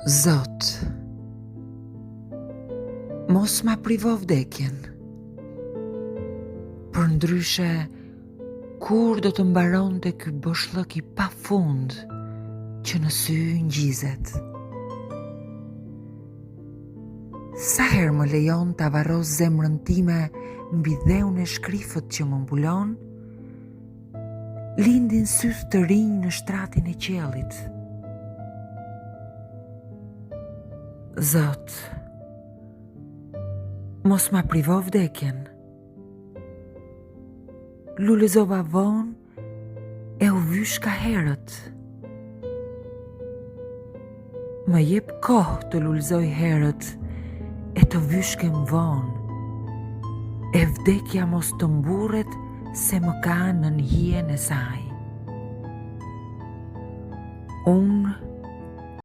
Zot, mos ma privo vdekjen, për ndryshe kur do të mbaronte ky boshllëk i pafund që në sy ngjizet. Sa herë më lejon të avarros zemrën time mbi dheun e shkrifët që më mbulon, lindin syth të rinj në shtratin e qiellit. Zot, mos ma privo vdekjen. Lulëzova vonë e u vysh ka herët. Më jep kohë të lulëzoj herët e të vyshkem vonë, e vdekja mos të mburret se më ka nën hijen e saj. Unë